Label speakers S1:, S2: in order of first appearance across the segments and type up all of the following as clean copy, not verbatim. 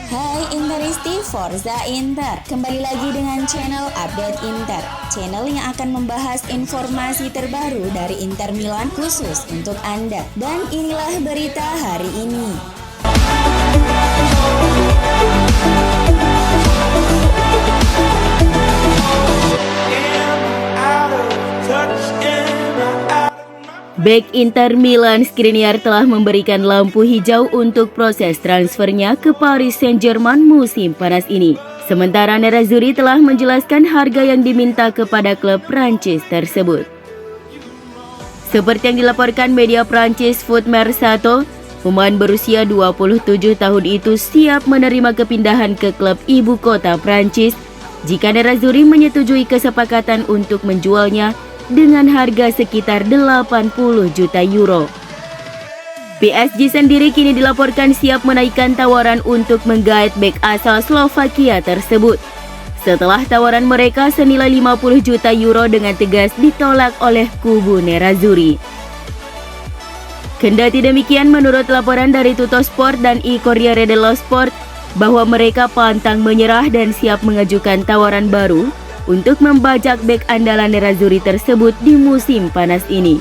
S1: Hai Interisti Forza Inter, kembali lagi dengan channel Update Inter, channel yang akan membahas informasi terbaru dari Inter Milan khusus untuk Anda. Dan inilah berita hari ini.
S2: Bek Inter Milan Skriniar telah memberikan lampu hijau untuk proses transfernya ke Paris Saint-Germain musim panas ini. Sementara Nerazzurri telah menjelaskan harga yang diminta kepada klub Prancis tersebut. Seperti yang dilaporkan media Prancis Foot Mercato, pemain berusia 27 tahun itu siap menerima kepindahan ke klub ibu kota Prancis jika Nerazzurri menyetujui kesepakatan untuk menjualnya dengan harga sekitar 80 juta euro. PSG sendiri kini dilaporkan siap menaikkan tawaran untuk menggait bek asal Slovakia tersebut. Setelah tawaran mereka senilai 50 juta euro dengan tegas ditolak oleh kubu Nerazzurri. Kendati demikian, menurut laporan dari Tuttosport dan I Corriere dello Sport bahwa mereka pantang menyerah dan siap mengajukan tawaran baru untuk membajak bek andalan Nerazzurri tersebut di musim panas ini.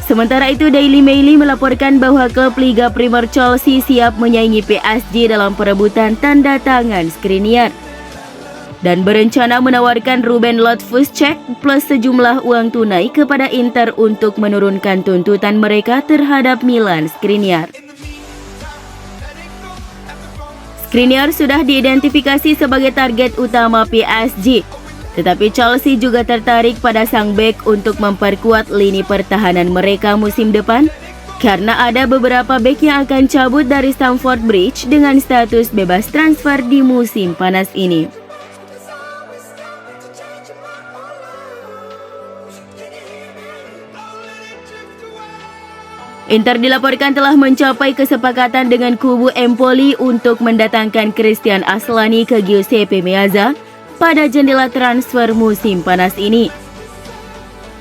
S2: Sementara itu, Daily Mail melaporkan bahwa klub Liga Primer Chelsea siap menyaingi PSG dalam perebutan tanda tangan Skriniar dan berencana menawarkan Ruben Loftus-Cheek plus sejumlah uang tunai kepada Inter untuk menurunkan tuntutan mereka terhadap Milan Skriniar. Skriniar sudah diidentifikasi sebagai target utama PSG, tetapi Chelsea juga tertarik pada sang bek untuk memperkuat lini pertahanan mereka musim depan karena ada beberapa bek yang akan cabut dari Stamford Bridge dengan status bebas transfer di musim panas ini. Inter dilaporkan telah mencapai kesepakatan dengan kubu Empoli untuk mendatangkan Christian Aslani ke Giuseppe Meazza pada jendela transfer musim panas ini.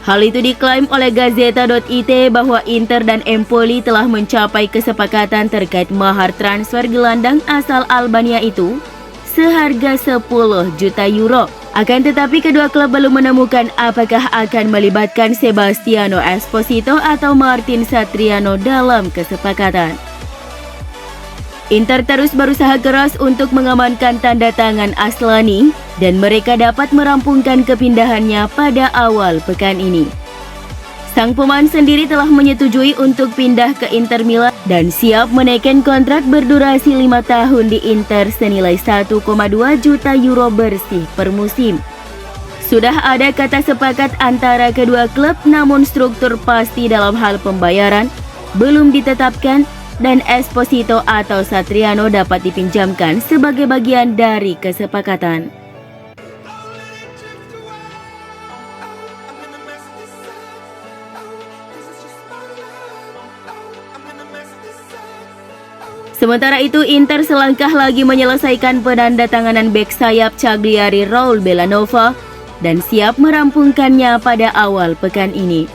S2: Hal itu diklaim oleh Gazzetta.it bahwa Inter dan Empoli telah mencapai kesepakatan terkait mahar transfer gelandang asal Albania itu seharga 10 juta euro. Akan tetapi kedua klub belum menemukan apakah akan melibatkan Sebastiano Esposito atau Martin Satriano dalam kesepakatan. Inter terus berusaha keras untuk mengamankan tanda tangan Aslani dan mereka dapat merampungkan kepindahannya pada awal pekan ini. Sang pemain sendiri telah menyetujui untuk pindah ke Inter Milan dan siap menaikkan kontrak berdurasi 5 tahun di Inter senilai 1,2 juta euro bersih per musim. Sudah ada kata sepakat antara kedua klub, namun struktur pasti dalam hal pembayaran belum ditetapkan dan Esposito atau Satriano dapat dipinjamkan sebagai bagian dari kesepakatan. Sementara itu, Inter selangkah lagi menyelesaikan penandatanganan bek sayap Cagliari Raul Bellanova dan siap merampungkannya pada awal pekan ini.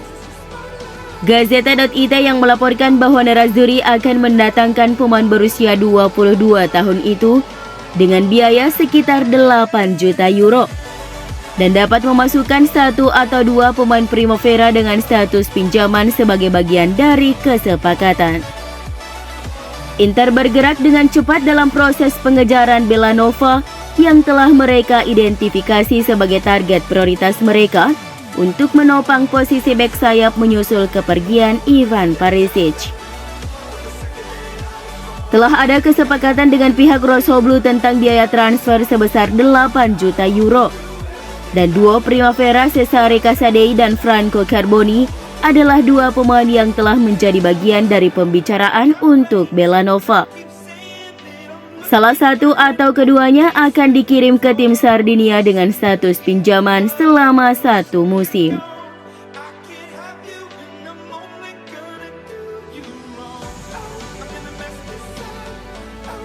S2: Gazzetta.it yang melaporkan bahwa Nerazzurri akan mendatangkan pemain berusia 22 tahun itu dengan biaya sekitar 8 juta euro dan dapat memasukkan 1 atau 2 pemain Primavera dengan status pinjaman sebagai bagian dari kesepakatan. Inter bergerak dengan cepat dalam proses pengejaran Bellanova yang telah mereka identifikasi sebagai target prioritas mereka untuk menopang posisi bek sayap menyusul kepergian Ivan Perisic. Telah ada kesepakatan dengan pihak Rossoblu tentang biaya transfer sebesar 8 juta euro dan duo Primavera Cesare Casadei dan Franco Carboni adalah 2 pemain yang telah menjadi bagian dari pembicaraan untuk Bellanova. Salah satu atau keduanya akan dikirim ke tim Sardinia dengan status pinjaman selama 1 musim.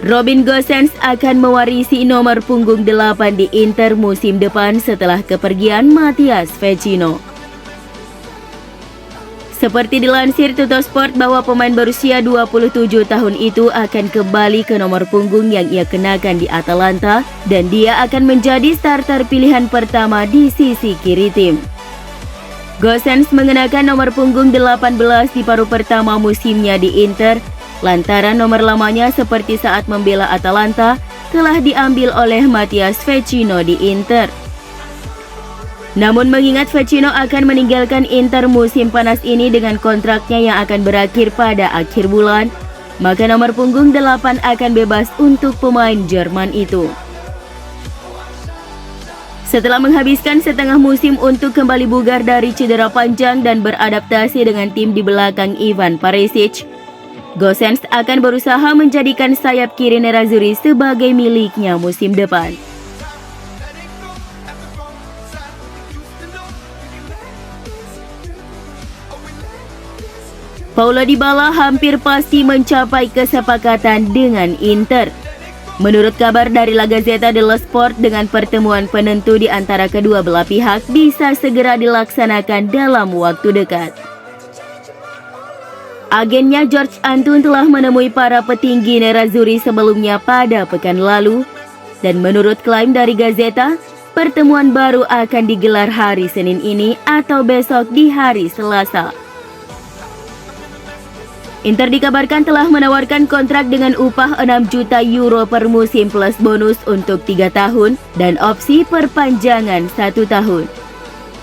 S2: Robin Gosens akan mewarisi nomor punggung 8 di Inter musim depan setelah kepergian Matthias Vecino. Seperti dilansir Tuttosport bahwa pemain berusia 27 tahun itu akan kembali ke nomor punggung yang ia kenakan di Atalanta dan dia akan menjadi starter pilihan pertama di sisi kiri tim. Gosens mengenakan nomor punggung 18 di paruh pertama musimnya di Inter, lantaran nomor lamanya seperti saat membela Atalanta telah diambil oleh Mattias Vecino di Inter. Namun mengingat Vecino akan meninggalkan Inter musim panas ini dengan kontraknya yang akan berakhir pada akhir bulan, maka nomor punggung 8 akan bebas untuk pemain Jerman itu. Setelah menghabiskan setengah musim untuk kembali bugar dari cedera panjang dan beradaptasi dengan tim di belakang Ivan Perisic, Gosens akan berusaha menjadikan sayap kiri Nerazzurri sebagai miliknya musim depan. Paulo Dybala hampir pasti mencapai kesepakatan dengan Inter. Menurut kabar dari La Gazzetta dello Sport, dengan pertemuan penentu di antara kedua belah pihak bisa segera dilaksanakan dalam waktu dekat. Agennya George Antun telah menemui para petinggi Nerazzurri sebelumnya pada pekan lalu, dan menurut klaim dari Gazzetta, pertemuan baru akan digelar hari Senin ini atau besok di hari Selasa. Inter dikabarkan telah menawarkan kontrak dengan upah 6 juta euro per musim plus bonus untuk 3 tahun dan opsi perpanjangan 1 tahun.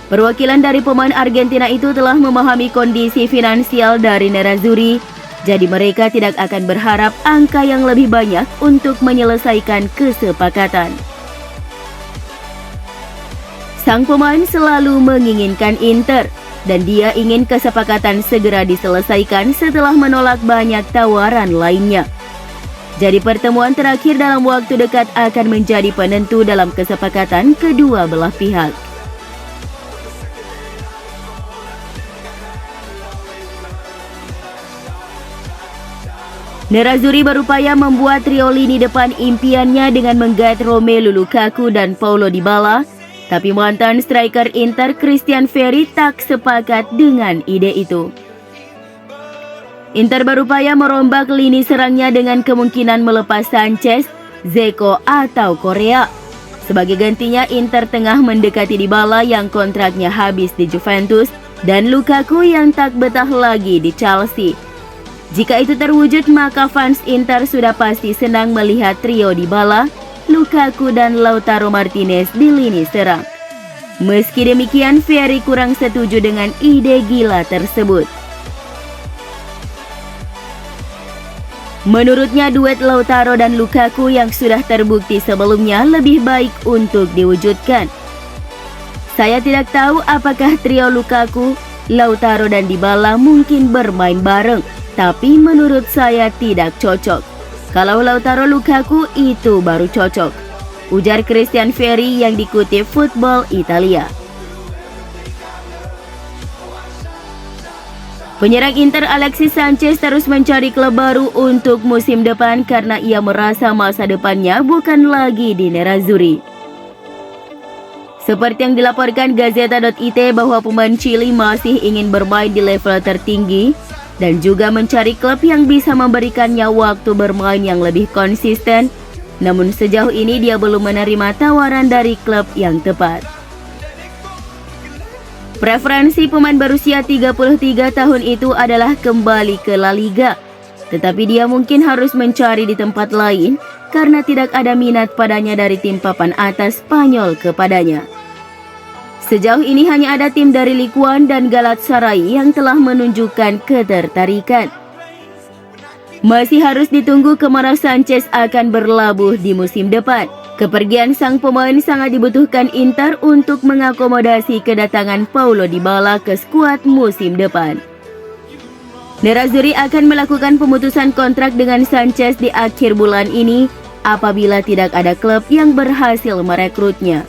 S2: Perwakilan dari pemain Argentina itu telah memahami kondisi finansial dari Nerazzurri, jadi mereka tidak akan berharap angka yang lebih banyak untuk menyelesaikan kesepakatan. Sang pemain selalu menginginkan Inter, dan dia ingin kesepakatan segera diselesaikan setelah menolak banyak tawaran lainnya. Jadi pertemuan terakhir dalam waktu dekat akan menjadi penentu dalam kesepakatan kedua belah pihak. Nerazzurri berupaya membuat trio lini depan impiannya dengan menggait Romelu Lukaku dan Paulo Dybala, tapi mantan striker Inter Christian Vieri tak sepakat dengan ide itu. Inter berupaya merombak lini serangnya dengan kemungkinan melepas Sanchez, Dzeko atau Korea. Sebagai gantinya, Inter tengah mendekati Dybala yang kontraknya habis di Juventus dan Lukaku yang tak betah lagi di Chelsea. Jika itu terwujud, maka fans Inter sudah pasti senang melihat trio Dybala, Lukaku dan Lautaro Martinez di lini serang. Meski demikian, Vieri kurang setuju dengan ide gila tersebut. Menurutnya, duet Lautaro dan Lukaku yang sudah terbukti sebelumnya lebih baik untuk diwujudkan. Saya tidak tahu apakah trio Lukaku, Lautaro dan Dybala mungkin bermain bareng, tapi menurut saya tidak cocok. Kalau Lautaro Lukaku itu baru cocok, ujar Christian Vieri yang dikutip Football Italia. Penyerang Inter Alexis Sanchez terus mencari klub baru untuk musim depan karena ia merasa masa depannya bukan lagi di Nerazzurri. Seperti yang dilaporkan Gazzetta.it bahwa pemain Chili masih ingin bermain di level tertinggi dan juga mencari klub yang bisa memberikannya waktu bermain yang lebih konsisten, namun sejauh ini dia belum menerima tawaran dari klub yang tepat. Preferensi pemain berusia 33 tahun itu adalah kembali ke La Liga, tetapi dia mungkin harus mencari di tempat lain karena tidak ada minat padanya dari tim papan atas Spanyol kepadanya. Sejauh ini hanya ada tim dari Ligue 1 dan Galatasaray yang telah menunjukkan ketertarikan. Masih harus ditunggu kemana Sanchez akan berlabuh di musim depan. Kepergian sang pemain sangat dibutuhkan Inter untuk mengakomodasi kedatangan Paulo Dybala ke skuad musim depan. Nerazzurri akan melakukan pemutusan kontrak dengan Sanchez di akhir bulan ini apabila tidak ada klub yang berhasil merekrutnya.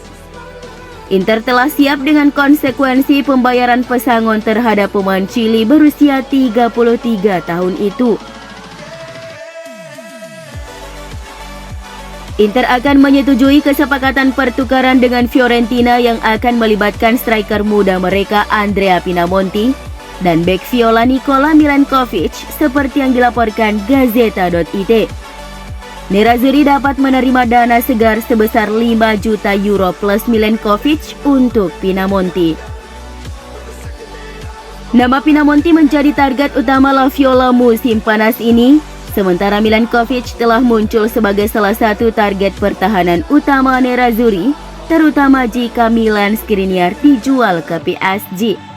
S2: Inter telah siap dengan konsekuensi pembayaran pesangon terhadap pemain Chili berusia 33 tahun itu. Inter akan menyetujui kesepakatan pertukaran dengan Fiorentina yang akan melibatkan striker muda mereka Andrea Pinamonti dan bek viola Nikola Milenkovic seperti yang dilaporkan Gazeta.it. Nerazzurri dapat menerima dana segar sebesar 5 juta euro plus Milenkovic untuk Pinamonti. Nama Pinamonti menjadi target utama La Viola musim panas ini, sementara Milenkovic telah muncul sebagai salah satu target pertahanan utama Nerazzurri, terutama jika Milan Skriniar dijual ke PSG.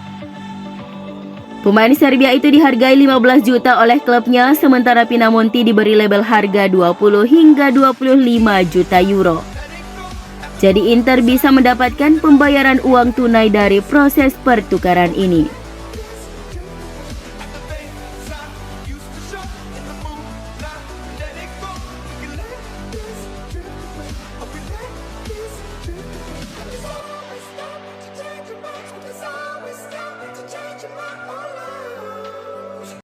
S2: Pemain Serbia itu dihargai 15 juta oleh klubnya, sementara Pinamonti diberi label harga 20 hingga 25 juta euro. Jadi Inter bisa mendapatkan pembayaran uang tunai dari proses pertukaran ini.